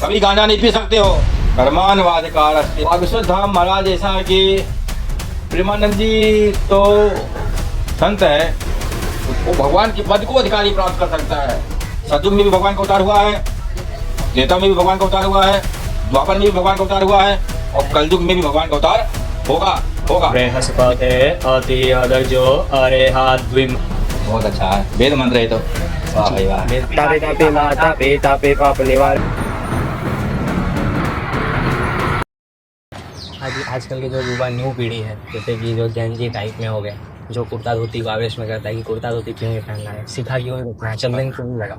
कभी गांजा नहीं पी सकते हो। कर्मानुवादिकार अस्ति। बागेश्वर धाम महाराज ऐसा है कि प्रेमानंद जी तो संत है, वो भगवान के पद को अधिकारी प्राप्त कर सकता है। सतयुग में भी भगवान का अवतार हुआ है, त्रेता में भी भगवान का अवतार हुआ है, द्वापर में भी भगवान का अवतार हुआ है और कलयुग में भी भगवान का अवतार होगा। बृहस्पते अति अदजो अरेहाद्विम। बहुत अच्छा है, वेद मंत्र है तो वाह भाई वाह। पिता पे माता पिता पे पाप निवार। आजकल के जो युवा न्यू पीढ़ी है, जैसे कि जो जैन जी टाइप में हो गए, जो कुर्ता धोती को आवेश में करता है कि कुर्ता धोती क्यों नहीं पहनना है, सिखा क्यों नहीं रखना है, चंदन क्यों नहीं लगा,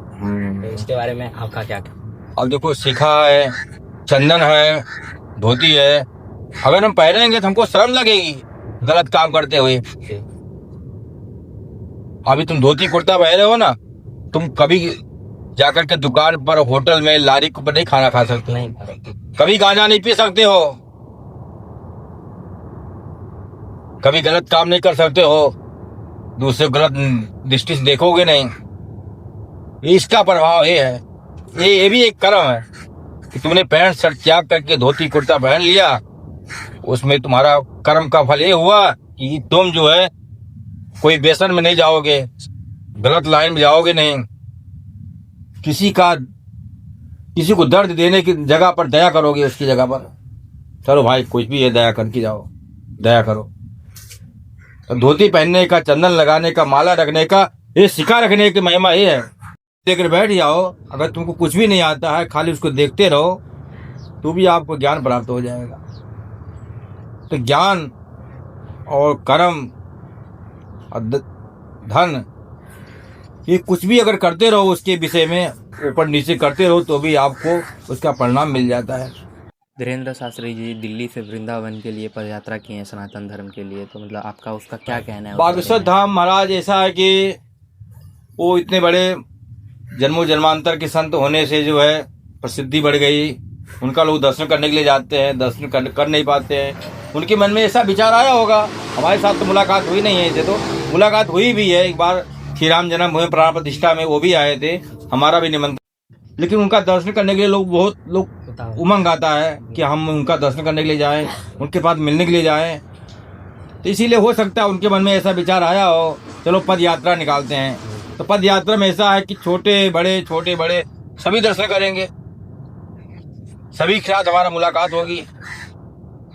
तो इसके बारे में आपका क्या कहना? अब देखो, सिखा है, चंदन है, धोती है, अगर हम पहनेंगे तो हमको शर्म लगेगी गलत काम करते हुए। अभी तुम धोती कुर्ता पहने हो ना, तुम कभी जाकर के दुकान पर, होटल में, लारी पर नहीं खाना खा सकते, नहीं, कभी गांजा नहीं पी सकते हो, कभी गलत काम नहीं कर सकते हो, दूसरे गलत दृष्टि से देखोगे नहीं। इसका प्रभाव ये है, ये भी एक कर्म है कि तुमने पैंट शर्ट त्याग करके धोती कुर्ता पहन लिया। उसमें तुम्हारा कर्म का फल ये हुआ कि तुम जो है कोई व्यसन में नहीं जाओगे, गलत लाइन में जाओगे नहीं, किसी को दर्द देने की जगह पर दया करोगे, उसकी जगह पर चलो भाई कुछ भी है, दया करके जाओ, दया करो। तो धोती पहनने का, चंदन लगाने का, माला रखने का, ये सिक्का रखने की महिमा ये है। देखकर बैठ जाओ, अगर तुमको कुछ भी नहीं आता है, खाली उसको देखते रहो, तो भी आपको ज्ञान प्राप्त हो जाएगा। तो ज्ञान और कर्म और धन, ये कुछ भी अगर करते रहो उसके विषय में, ऊपर नीचे करते रहो, तो भी आपको उसका परिणाम मिल जाता है। धीरेन्द्र शास्त्री जी दिल्ली से वृंदावन के लिए पदयात्रा की है सनातन धर्म के लिए, तो मतलब आपका उसका क्या कहना है? बागेश्वर धाम महाराज ऐसा है कि वो इतने बड़े जन्मों जन्मांतर के संत होने से जो है प्रसिद्धि बढ़ गई। उनका लोग दर्शन करने के लिए जाते हैं, दर्शन कर नहीं पाते हैं। उनके मन में ऐसा विचार आया होगा। हमारे साथ तो मुलाकात हुई नहीं है, ऐसे तो मुलाकात हुई भी है एक बार, श्री राम जन्मभूमि प्राण प्रतिष्ठा में वो भी आए थे, हमारा भी निमंत्रण। लेकिन उनका दर्शन करने के लिए बहुत लोग उमंग आता है कि हम उनका दर्शन करने के लिए जाएं, उनके पास मिलने के लिए जाएं। तो इसीलिए हो सकता है उनके मन में ऐसा विचार आया हो, चलो पद यात्रा निकालते हैं। तो पद यात्रा में ऐसा है कि छोटे बड़े सभी दर्शन करेंगे, सभी के साथ हमारा मुलाकात होगी,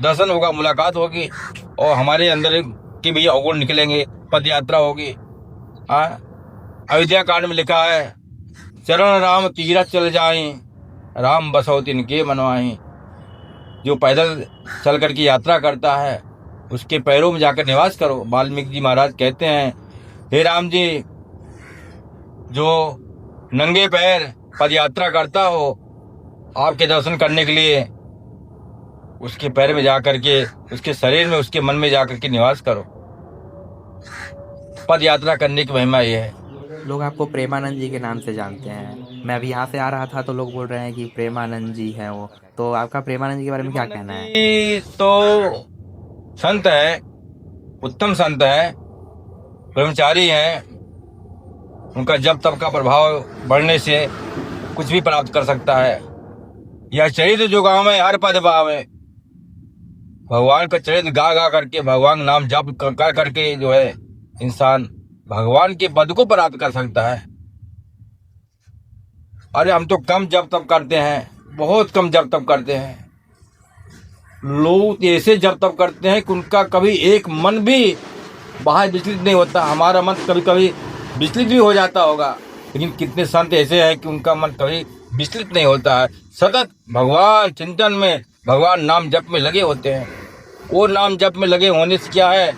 दर्शन होगा, मुलाकात होगी, और हमारे अंदर के भी अवगुण निकलेंगे, पद यात्रा होगी। अयोध्या कांड में लिखा है, चरण राम तीरथ चल जाएं, राम बसो तिनके मनवाएं। जो पैदल चल करके यात्रा करता है, उसके पैरों में जाकर निवास करो। वाल्मीकि जी महाराज कहते हैं, हे राम जी, जो नंगे पैर पद यात्रा करता हो आपके दर्शन करने के लिए, उसके पैर में जाकर के, उसके शरीर में, उसके मन में जाकर के निवास करो। पद यात्रा करने की महिमा ये है। लोग आपको प्रेमानंद जी के नाम से जानते हैं। मैं अभी यहाँ से आ रहा था तो लोग बोल रहे हैं कि प्रेमानंद जी हैं वो, तो आपका प्रेमानंद जी के बारे में क्या कहना है? तो संत है, उत्तम संत है, ब्रह्मचारी हैं। उनका जब तब का प्रभाव बढ़ने से कुछ भी प्राप्त कर सकता है। यह चरित्र जो गाँव में हर पद भाव है, भगवान का चरित्र गा करके, भगवान नाम जप कर करके जो है इंसान भगवान के पद को प्राप्त कर सकता है। अरे हम तो कम जप तप करते हैं, बहुत कम जप तप करते हैं। लोग ऐसे जप तप करते हैं कि उनका कभी एक मन भी बाहर विचलित नहीं होता। हमारा मन कभी कभी विचलित भी हो जाता होगा, लेकिन कितने संत ऐसे हैं कि उनका मन कभी विचलित नहीं होता है, सतत भगवान चिंतन में, भगवान नाम जप में लगे होते हैं। वो नाम जप में लगे होने से क्या है,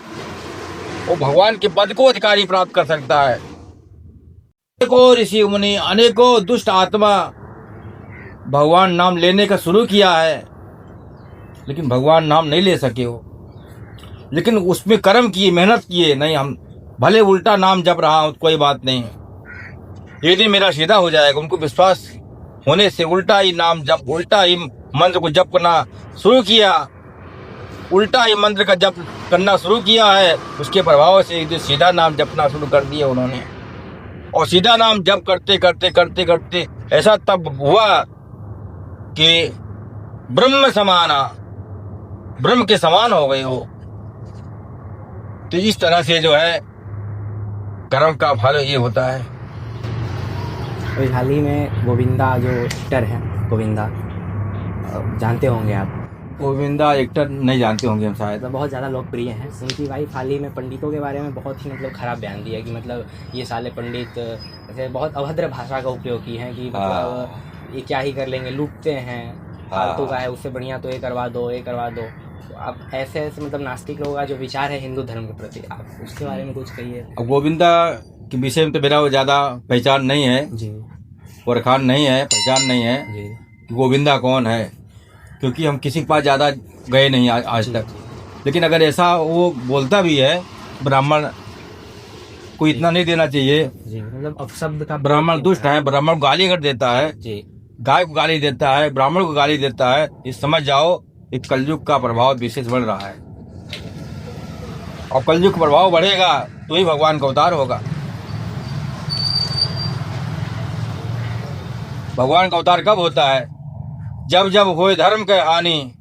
वो भगवान के पद को अधिकारी प्राप्त कर सकता है। अनेकों ऋषि मुनि, अनेकों दुष्ट आत्मा भगवान नाम लेने का शुरू किया है, लेकिन भगवान नाम नहीं ले सके हो। लेकिन उसमें कर्म किए, मेहनत किए, नहीं हम भले उल्टा नाम जप रहा हूं, कोई बात नहीं, ये दिन मेरा सीधा हो जाएगा। उनको विश्वास होने से उल्टा ही नाम जप, उल्टा ही मंत्र को जप करना शुरू किया, उल्टा ही मंत्र का जप करना शुरू किया है। उसके प्रभाव से सीधा नाम जपना शुरू कर दिया उन्होंने, और सीधा नाम जप करते करते करते करते ऐसा तब हुआ कि ब्रह्म समाना, ब्रह्म के समान हो गई हो। तो इस तरह से जो है कर्म का फल ये होता है। अभी हाल ही में गोविंदा जो एक्टर है, गोविंदा जानते होंगे आप, गोविंदा एक्टर नहीं जानते होंगे हम शायद। बहुत ज़्यादा लोकप्रिय हैं। उनकी वाइफ हाल ही में पंडितों के बारे में बहुत ही खराब बयान दिया कि ये साले पंडित ऐसे बहुत अभद्र भाषा का उपयोग की है कि ये क्या ही कर लेंगे, लूटते हैं, फालतू का है, उससे बढ़िया तो ये करवा दो, ये करवा दो। तो आप ऐसे नास्तिक लोगों का जो विचार है हिंदू धर्म के प्रति, आप उसके बारे में कुछ कहिए। अब गोविंदा के विषय में तो मेरा वो ज़्यादा पहचान नहीं है जी, परखान नहीं है, पहचान नहीं है जी, कि गोविंदा कौन है, क्योंकि हम किसी के पास ज़्यादा गए नहीं आज तक। लेकिन अगर ऐसा वो बोलता भी है, ब्राह्मण को इतना नहीं देना चाहिए जी, अपशब्द का, ब्राह्मण दुष्ट है, ब्राह्मण को गाली अगर देता है जी, गाय को गाली देता है, ब्राह्मण को गाली देता है, ये समझ जाओ एक कलयुग का प्रभाव विशेष बढ़ रहा है। और कलयुग का प्रभाव बढ़ेगा तो ही भगवान का अवतार होगा। भगवान का अवतार कब होता है? जब जब होए धर्म के हानि,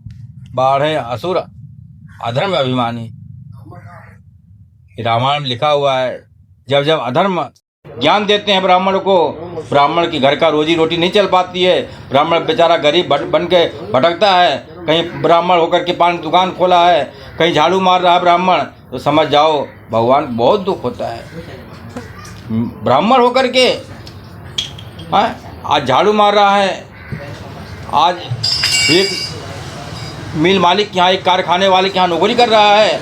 बाढ़े असुर अधर्म अभिमानी। रामायण में लिखा हुआ है, जब जब अधर्म ज्ञान देते हैं ब्राह्मण को, ब्राह्मण की घर का रोजी रोटी नहीं चल पाती है, ब्राह्मण बेचारा गरीब बन के भटकता है, कहीं ब्राह्मण होकर के पान दुकान खोला है, कहीं झाड़ू मार रहा है ब्राह्मण, तो समझ जाओ भगवान को बहुत दुख होता है। ब्राह्मण होकर के आज झाड़ू मार रहा है, आज एक मिल मालिक के यहाँ, एक कारखाने वाले के यहाँ नौकरी कर रहा है,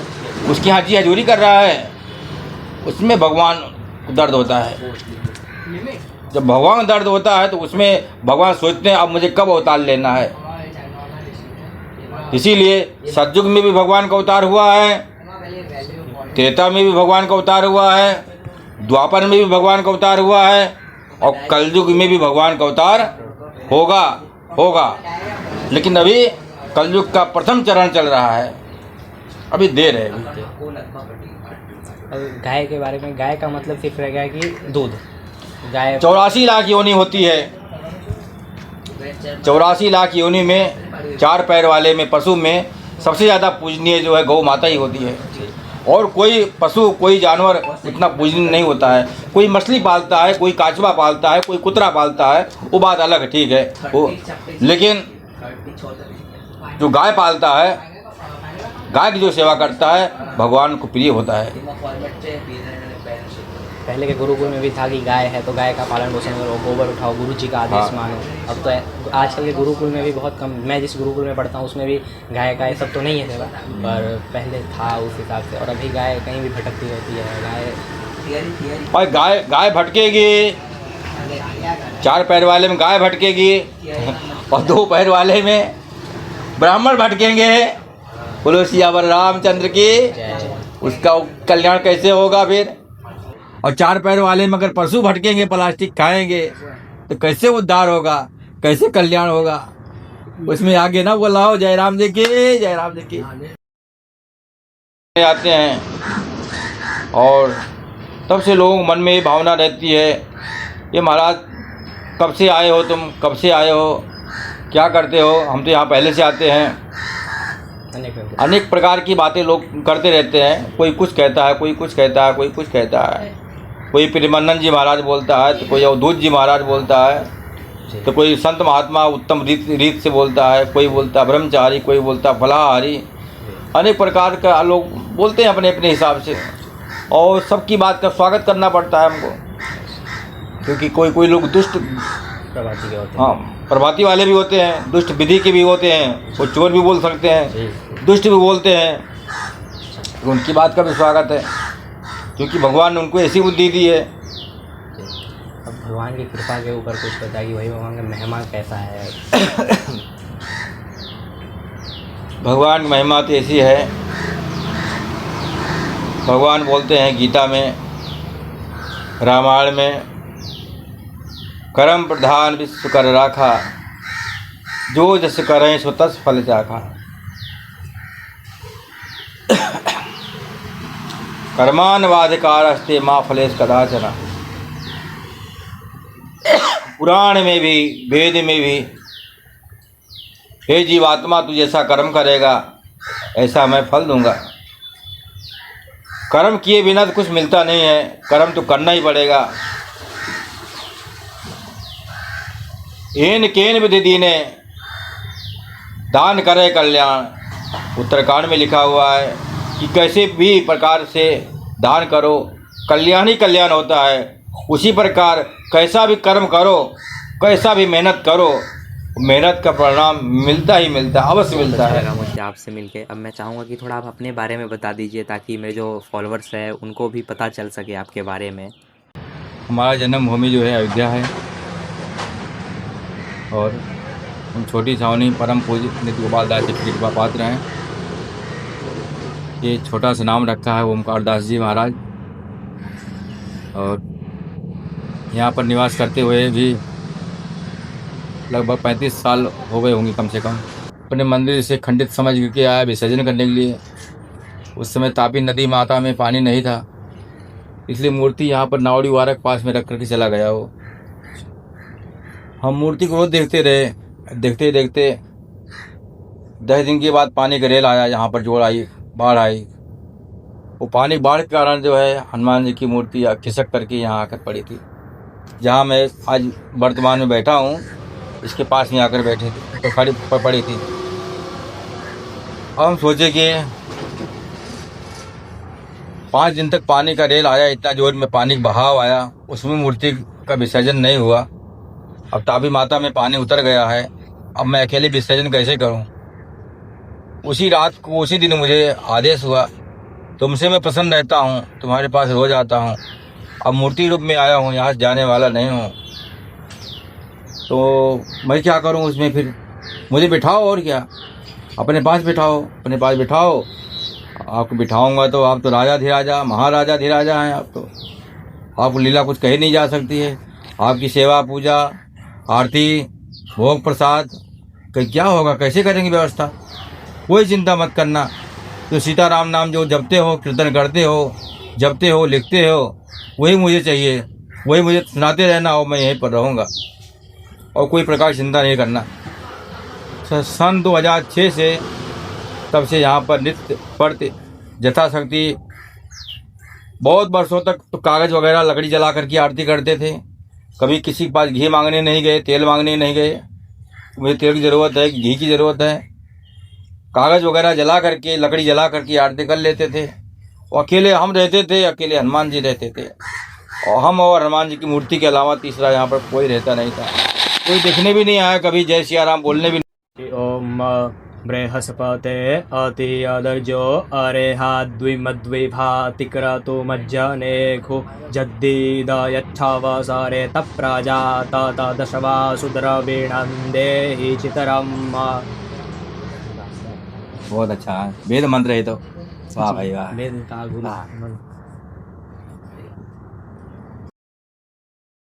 उसके यहाँ जी हजूरी कर रहा है, उसमें भगवान को दर्द होता है। जब भगवान दर्द होता है तो उसमें भगवान सोचते हैं अब मुझे कब अवतार लेना है। इसीलिए सतयुग में भी भगवान का अवतार हुआ है, त्रेता में भी भगवान का अवतार हुआ है, द्वापर में भी भगवान का अवतार हुआ है, और कलयुग में भी भगवान का अवतार होगा। लेकिन अभी कलयुग का प्रथम चरण चल रहा है, अभी देर है। गाय के बारे में, गाय का मतलब सिर्फ रह गया कि दूध। गाय 84 लाख योनि होती है। 84 लाख योनि में 4 पैर वाले में पशु में सबसे ज़्यादा पूजनीय जो है गौ माता ही होती है। और कोई पशु, कोई जानवर इतना पूजनीय नहीं होता है। कोई मछली पालता है, कोई काचवा पालता है, कोई कुतरा पालता है, वो बात अलग है, ठीक है वो। लेकिन जो गाय पालता है, गाय की जो सेवा करता है, भगवान को प्रिय होता है। पहले के गुरुकुल में भी था कि गाय है तो गाय का पालन पोषण करो, गोबर उठाओ, गुरु जी का आदेश मानो। अब तो आजकल के गुरुकुल में भी बहुत कम, मैं जिस गुरुकुल में पढ़ता हूँ उसमें भी गाय का ये सब तो नहीं है सेवा, पर पहले था उस हिसाब से। और अभी गाय कहीं भी भटकती रहती है। गाय भटकेगी, 4 पैर वाले में गाय भटकेगी और 2 पैर वाले में ब्राह्मण भटकेंगे। बोलो सियावर रामचंद्र की। उसका कल्याण कैसे होगा फिर? और 4 पैर वाले में अगर पशु भटकेंगे, प्लास्टिक खाएंगे, तो कैसे उद्धार होगा, कैसे कल्याण होगा? उसमें आगे ना बोलाओ जय राम जी की, जय राम जी की। आते हैं और तब से लोगों मन में ये भावना रहती है, ये महाराज कब से आए हो तुम, कब से आए हो, क्या करते हो? हम तो यहाँ पहले से आते हैं। अनेक प्रकार की बातें लोग करते रहते हैं। कोई कुछ कहता है, कोई कुछ कहता है, कोई कुछ कहता है। कोई प्रेमानंद जी महाराज बोलता है, तो कोई अवधूत जी महाराज बोलता है, तो कोई संत महात्मा उत्तम रीत से बोलता है, कोई बोलता ब्रह्मचारी, कोई बोलता फलाहारी। अनेक प्रकार का लोग बोलते हैं अपने अपने हिसाब से, और सबकी बात का स्वागत करना पड़ता है हमको, क्योंकि कोई लोग दुष्ट प्रभाती के होते हैं। हाँ, प्रभाती वाले भी होते हैं, दुष्ट विधि के भी होते हैं, वो चोर भी बोल सकते हैं, दुष्ट भी बोलते हैं, तो उनकी बात का भी स्वागत है, क्योंकि भगवान ने उनको ऐसी बुद्धि दी है। अब भगवान की कृपा के ऊपर कुछ बताइए कि वही भगवान का महिमा कैसा है? भगवान की महिमा तो ऐसी है, भगवान बोलते हैं गीता में, रामायण में, कर्म प्रधान विश्व कर राखा, जो जस करें सो तस फल चाखा। कर्मान्वाधिकारस्ते माँ फलेश कदाचन। पुराण में भी, वेद में भी हे जीवात्मा, तू जैसा कर्म करेगा ऐसा मैं फल दूंगा। कर्म किए बिना तो कुछ मिलता नहीं है, कर्म तो करना ही पड़ेगा। एन केन विधि दीने, दान करे कल्याण। उत्तरकांड में लिखा हुआ है कि कैसे भी प्रकार से दान करो, कल्याण ही कल्याण होता है। उसी प्रकार कैसा भी कर्म करो, कैसा भी मेहनत करो, मेहनत का परिणाम मिलता ही मिलता है, अवश्य मिलता अच्छा है। लगा मुझे आपसे मिलके। अब मैं चाहूँगा कि थोड़ा आप अपने बारे में बता दीजिए ताकि मेरे जो फॉलोअर्स हैं उनको भी पता चल सके आपके बारे में। हमारा जन्मभूमि जो है अयोध्या है और हम छोटी छावनी परम पूज्य नित्य गोपाल दास जी की कृपा पात्र हैं। ये छोटा सा नाम रखा है ओमकार दास जी महाराज, और यहाँ पर निवास करते हुए भी लगभग 35 साल हो गए होंगे कम से कम। अपने मंदिर से खंडित समझ के आया विसर्जन करने के लिए। उस समय तापी नदी माता में पानी नहीं था, इसलिए मूर्ति यहाँ पर नावड़ी वारक पास में रख करके चला गया वो। हम मूर्ति को रोज देखते रहे, देखते देखते 10 दिन के बाद पानी का रेल आया, यहाँ पर जोड़ आई, बाढ़ आई। वो पानी बाढ़ के कारण जो है हनुमान जी की मूर्ति खिसक करके यहाँ आकर पड़ी थी। जहाँ मैं आज वर्तमान में बैठा हूँ, इसके पास में आकर बैठे थे तो खड़ी पड़ी थी। अब हम सोचे कि 5 दिन तक पानी का रेल आया, इतना जोर में पानी का बहाव आया, उसमें मूर्ति का विसर्जन नहीं हुआ। अब तापी माता में पानी उतर गया है, अब मैं अकेले विसर्जन कैसे करूं? उसी रात को, उसी दिन मुझे आदेश हुआ, तुमसे मैं प्रसन्न रहता हूं, तुम्हारे पास रोज आता हूं, अब मूर्ति रूप में आया हूं, यहाँ से जाने वाला नहीं हूं, तो मैं क्या करूं उसमें? फिर मुझे बिठाओ, और क्या, अपने पास बिठाओ, अपने पास बिठाओ। आपको बिठाऊंगा तो आप तो राजा धीराजा, महाराजा धीराजा हैं आप, तो आपको लीला कुछ कही नहीं जा सकती है। आपकी सेवा पूजा आरती भोग प्रसाद क्या होगा, कैसे करेंगे व्यवस्था? कोई चिंता मत करना, तो सीताराम नाम जो जपते हो, कीर्तन करते हो, जपते हो, लिखते हो, वही मुझे चाहिए, वही मुझे सुनाते रहना, और मैं यहीं पर रहूँगा, और कोई प्रकार चिंता नहीं करना। सन 2006 से तब से यहाँ पर नित्य पढ़ते यथाशक्ति बहुत वर्षों तक तो कागज़ वगैरह लकड़ी जला करके आरती करते थे। कभी किसी के पास घी मांगने नहीं गए, तेल मांगने नहीं गए, मुझे तेल की ज़रूरत है, घी की ज़रूरत है, कागज़ वगैरह जला करके, लकड़ी जला करके आरती कर लेते थे। और अकेले हम रहते थे, अकेले हनुमान जी रहते थे, और हम और हनुमान जी की मूर्ति के अलावा तीसरा यहाँ पर कोई रहता नहीं था। कोई दिखने भी नहीं आया कभी, जय सिया राम बोलने भी नहीं। ओम बृहस्पते अति अदर्जो अरेहा द्विमद्विभातिक्रतु मज्जनेखु जद्दीद यच्छावसारे तप्राजात दशवासुद्रवीणन्देहि चितरम। बहुत अच्छा है, वेद मंत्र है तो, वाह भाई वाह। वेद का गुरु